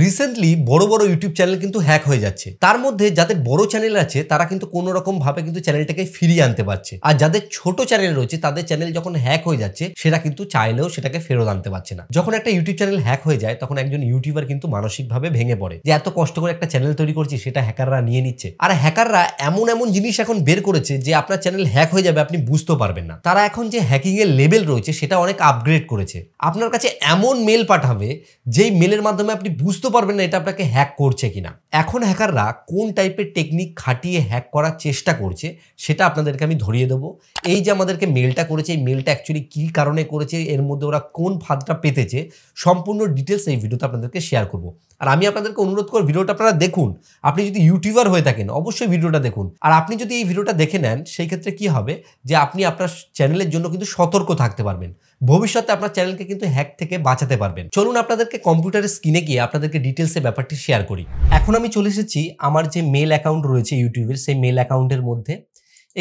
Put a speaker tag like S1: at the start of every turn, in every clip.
S1: Recently বড় বড় YouTube channel কিন্তু হ্যাক হয়ে যাচ্ছে। তার মধ্যে যাদের বড় চ্যানেল আছে তারা কিন্তু কোনো রকম ভাবে কিন্তু চ্যানেলটাকে ফিরিয়ে আনতে পারছে, আর যাদের ছোট চ্যানেল রয়েছে তাদের চ্যানেল যখন হ্যাক হয়ে যাচ্ছে সেটা কিন্তু চাইলেও সেটাকে ফেরত আনতে পারছে না। যখন একটা ইউটিউব চ্যানেল হ্যাক হয়ে যায় তখন একজন ইউটিউবার কিন্তু মানসিকভাবে ভেঙে পড়ে যে এত কষ্ট করে একটা চ্যানেল তৈরি করছি সেটা হ্যাকাররা নিয়ে নিচ্ছে। আর হ্যাকাররা এমন এমন জিনিস এখন বের করেছে যে আপনার চ্যানেল হ্যাক হয়ে যাবে আপনি বুঝতেও পারবেন না। তারা এখন যে হ্যাকিং এর লেভেল রয়েছে সেটা অনেক আপগ্রেড করেছে। আপনার কাছে এমন মেল পাঠাবে যেই মেলের মাধ্যমে আপনি বুঝতে পারবেন না এটা আপনাকে হ্যাক করছে কিনা। এখন হ্যাকাররা কোন টাইপের টেকনিক খাটিয়ে হ্যাক করার চেষ্টা করছে সেটা আপনাদেরকে আমি ধরিয়ে দেবো। এই যে আমাদেরকে মেলটা করেছে, এই মেলটা অ্যাকচুয়ালি কী কারণে করেছে, এর মধ্যে ওরা কোন ফাঁদটা পেতেছে, সম্পূর্ণ ডিটেলস এই ভিডিওতে আপনাদেরকে শেয়ার করব। আর আমি আপনাদেরকে অনুরোধ করব ভিডিওটা আপনারা দেখুন। আপনি যদি ইউটিউবার হয়ে থাকেন অবশ্যই ভিডিওটা দেখুন। আর আপনি যদি এই ভিডিওটা দেখে নেন সেই ক্ষেত্রে কি হবে যে আপনি আপনার চ্যানেলের জন্য কিন্তু সতর্ক থাকতে পারবেন, ভবিষ্যতে আপনার চ্যানেলকে কিন্তু হ্যাক থেকে বাঁচাতে পারবেন। চলুন আপনাদেরকে কম্পিউটারের স্ক্রিনে গিয়ে আপনাদেরকে ডিটেলসে ব্যাপারটি শেয়ার করি। এখন আমি চলে এসেছি আমার যে মেল অ্যাকাউন্ট রয়েছে ইউটিউবের, সেই মেল অ্যাকাউন্টের মধ্যে।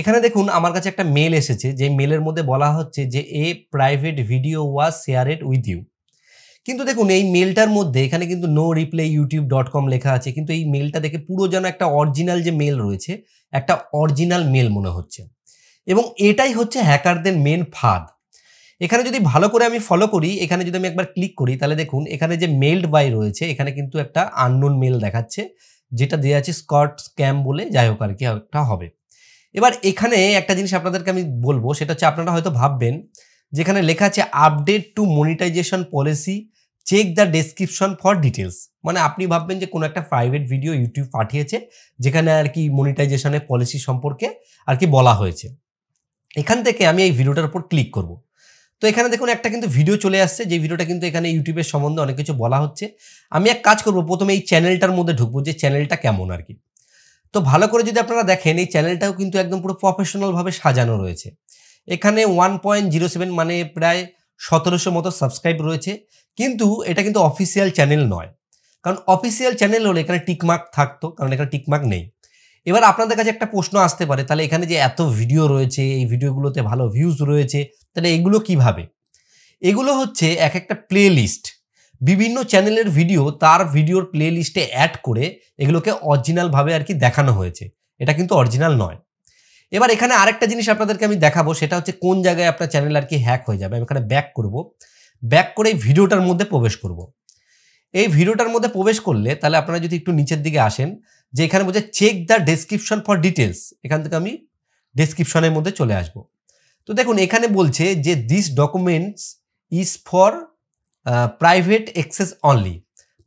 S1: এখানে দেখুন আমার কাছে একটা মেল এসেছে, যে মেলের মধ্যে বলা হচ্ছে যে a private video was shared with you. কিন্তু দেখুন এই মেলটার মধ্যে এখানে কিন্তু নো রিপ্লাই youtube.com লেখা আছে, কিন্তু এই মেলটা দেখে পুরো যেন একটা অরিজিনাল যে মেল রয়েছে একটা অরিজিনাল মেল মনে হচ্ছে, এবং এটাই হচ্ছে হ্যাকারদের মেন ফাঁদ। এখানে যদি ভালো করে আমি ফলো করি, এখানে যদি আমি একবার ক্লিক করি তাহলে দেখুন এখানে যে মেলড বাই রয়েছে এখানে কিন্তু একটা আননোন মেল দেখাচ্ছে, যেটা দেওয়া আছে স্কট স্ক্যাম বলে, যাই হোক আর কি একটা হবে। এবার এখানে একটা জিনিস আপনাদেরকে আমি বলবো, সেটা হচ্ছে আপনারা হয়তো ভাববেন যেখানে লেখা আছে update to monetization policy, check the description for details. মানে আপনি ভাববেন যে কোনো একটা প্রাইভেট ভিডিও ইউটিউব পাঠিয়েছে যেখানে আর কি মনিটাইজেশনের পলিসি সম্পর্কে আর কি বলা হয়েছে। এখান থেকে আমি এই ভিডিওটার উপর ক্লিক করব। তো এখানে দেখুন একটা কিন্তু ভিডিও চলে আসছে, যে ভিডিওটা কিন্তু এখানে ইউটিউবের সম্বন্ধে অনেক কিছু বলা হচ্ছে। আমি এক কাজ করব, প্রথমে এই চ্যানেলটার মধ্যে ঢুকবো যে চ্যানেলটা কেমন আর কি। তো ভালো করে যদি আপনারা দেখেন এই চ্যানেলটাও কিন্তু একদম পুরো প্রফেশনালভাবে সাজানো রয়েছে। এখানে 1.07 মানে প্রায় 1700 মতো সাবস্ক্রাইব রয়েছে, কিন্তু এটা কিন্তু অফিসিয়াল চ্যানেল নয়। কারণ অফিসিয়াল চ্যানেল হলে এখানে টিকমার্ক থাকতো, কারণ এখানে টিকমার্ক নেই। এবার আপনাদের কাছে একটা প্রশ্ন আসতে পারে, তাহলে এখানে যে এত ভিডিও রয়েছে, এই ভিডিওগুলোতে ভালো ভিউজ রয়েছে, তাহলে এগুলো কিভাবে? এগুলো হচ্ছে এক একটা প্লে লিস্ট, বিভিন্ন চ্যানেলের ভিডিও তার ভিডিওর প্লে লিস্টে অ্যাড করে এগুলোকে অরিজিনালভাবে আর কি দেখানো হয়েছে, এটা কিন্তু অরিজিনাল নয়। এবার এখানে আরেকটা জিনিস আপনাদেরকে আমি দেখাবো, সেটা হচ্ছে কোন জায়গায় আপনার চ্যানেল আর কি হ্যাক হয়ে যাবে। আমি এখানে ব্যাক করব, ব্যাক করে এই ভিডিওটার মধ্যে প্রবেশ করব। এই ভিডিওটার মধ্যে প্রবেশ করলে তাহলে আপনারা যদি একটু নিচের দিকে আসেন, যে এখানে বলছে check the description for details, এখান থেকে আমি ডেসক্রিপশনের মধ্যে চলে আসব। তো দেখুন এখানে বলছে যে this documents is for private access only,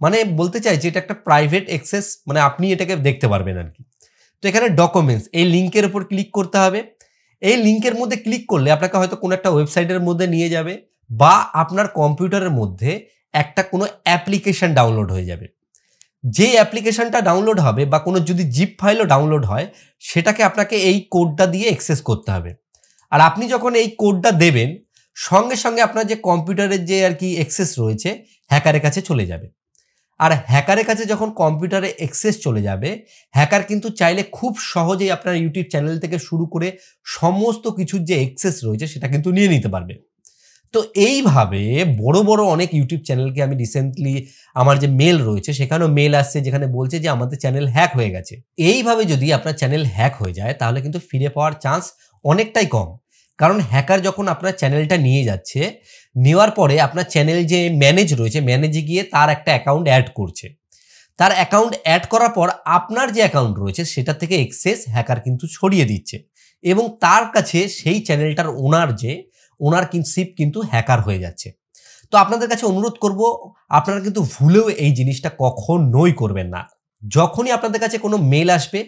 S1: মানে বলতে চাই যে এটা একটা প্রাইভেট অ্যাক্সেস, মানে আপনি এটাকে দেখতে পারবেন আর কি। তো এখানে ডকুমেন্টস এই লিঙ্কের উপর ক্লিক করতে হবে। এই লিঙ্কের মধ্যে ক্লিক করলে আপনাকে হয়তো কোনো একটা ওয়েবসাইটের মধ্যে নিয়ে যাবে, বা আপনার কম্পিউটারের মধ্যে একটা কোনো অ্যাপ্লিকেশন ডাউনলোড হয়ে যাবে। যে অ্যাপ্লিকেশনটা ডাউনলোড হবে বা কোনো যদি জিপ ফাইলও ডাউনলোড হয়, সেটাকে আপনাকে এই কোডটা দিয়ে অ্যাক্সেস করতে হবে। আর আপনি যখন এই কোডটা দেবেন সঙ্গে সঙ্গে আপনার যে কম্পিউটারের যে আর কি অ্যাক্সেস রয়েছে হ্যাকারের কাছে চলে যাবে। আর হ্যাকারের কাছে যখন কম্পিউটারে অ্যাক্সেস চলে যাবে, হ্যাকার কিন্তু চাইলে খুব সহজেই আপনার ইউটিউব চ্যানেল থেকে শুরু করে সমস্ত কিছুর যে অ্যাক্সেস রয়েছে সেটা কিন্তু নিয়ে নিতে পারবে। তো এইভাবে বড় বড় অনেক ইউটিউব চ্যানেলকে আমি রিসেন্টলি আমার যে মেল রয়েছে সেখানেও মেল আসছে যেখানে বলছে যে আমাদের চ্যানেল হ্যাক হয়ে গেছে। এইভাবে যদি আপনার চ্যানেল হ্যাক হয়ে যায় তাহলে কিন্তু ফিরে পাওয়ার চান্স অনেকটাই কম, কারণ হ্যাকার যখন আপনার চ্যানেলটা নিয়ে যাচ্ছে, নেওয়ার পরে আপনার চ্যানেল যে ম্যানেজ রয়েছে ম্যানেজে গিয়ে তার একটা অ্যাকাউন্ট অ্যাড করছে। তার অ্যাকাউন্ট অ্যাড করার পর আপনার যে অ্যাকাউন্ট রয়েছে সেটা থেকে অ্যাক্সেস হ্যাকার কিন্তু ছড়িয়ে দিচ্ছে, এবং তার কাছে সেই চ্যানেলটার ওনারশিপ কিন্তু হ্যাকার হয়ে যাচ্ছে। তো আপনাদের কাছে অনুরোধ করব আপনারা কিন্তু ভুলেও এই জিনিসটা কখনোই করবেন না। যখনই আপনাদের কাছে কোনো মেল আসবে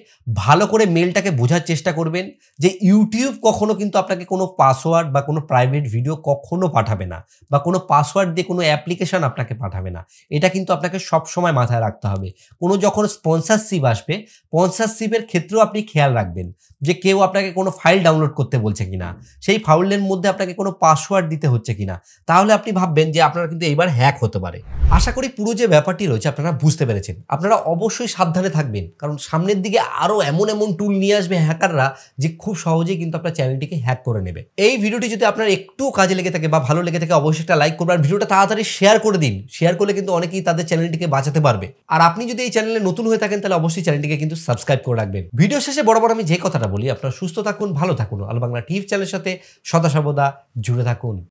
S1: ভালো করে মেলটাকে বোঝার চেষ্টা করবেন যে ইউটিউব কখনো কিন্তু আপনাকে কোনো পাসওয়ার্ড বা কোনো প্রাইভেট ভিডিও কখনো পাঠাবে না, বা কোনো পাসওয়ার্ড দিয়ে কোনো অ্যাপ্লিকেশন আপনাকে পাঠাবে না। এটা কিন্তু আপনাকে সবসময় মাথায় রাখতে হবে। কোনো যখন স্পন্সরশিপ আসবে, স্পন্সরশিপের ক্ষেত্রেও আপনি খেয়াল রাখবেন যে কেউ আপনাকে কোনো ফাইল ডাউনলোড করতে বলছে কিনা, সেই ফাইলের মধ্যে আপনাকে কোনো পাসওয়ার্ড দিতে হচ্ছে কিনা, তাহলে আপনি ভাববেন যে আপনারা কিন্তু এইবার হ্যাক হতে পারে। আশা করি পুরো যে ব্যাপারটি রয়েছে আপনারা বুঝতে পেরেছেন। আপনারা অবশ্যই সাবধানে থাকবেন, কারণ সামনের দিকে আরও এমন এমন টুল নিয়ে আসবে হ্যাকাররা যে খুব সহজেই কিন্তু আপনার চ্যানেলটিকে হ্যাক করে নেবে। এই ভিডিওটি যদি আপনার একটু কাজে লেগে থাকে বা ভালো লেগে থাকে অবশ্যই একটা লাইক করবেন, আর ভিডিওটা তাড়াতাড়ি শেয়ার করে দিন। শেয়ার করলে কিন্তু অনেকেই তাদের চ্যানেলটিকে বাঁচাতে পারবে। আর আপনি যদি এই চ্যানেলে নতুন হয়ে থাকেন তাহলে অবশ্যই চ্যানেলটিকে কিন্তু সাবস্ক্রাইব করে রাখবেন। ভিডিও শেষে বরাবর আমি যে কথাটা বলি, আপনারা সুস্থ থাকুন, ভালো থাকুন, আলো বাংলা টিভি চ্যানেলের সাথে সদা সর্বদা জুড়ে থাকুন।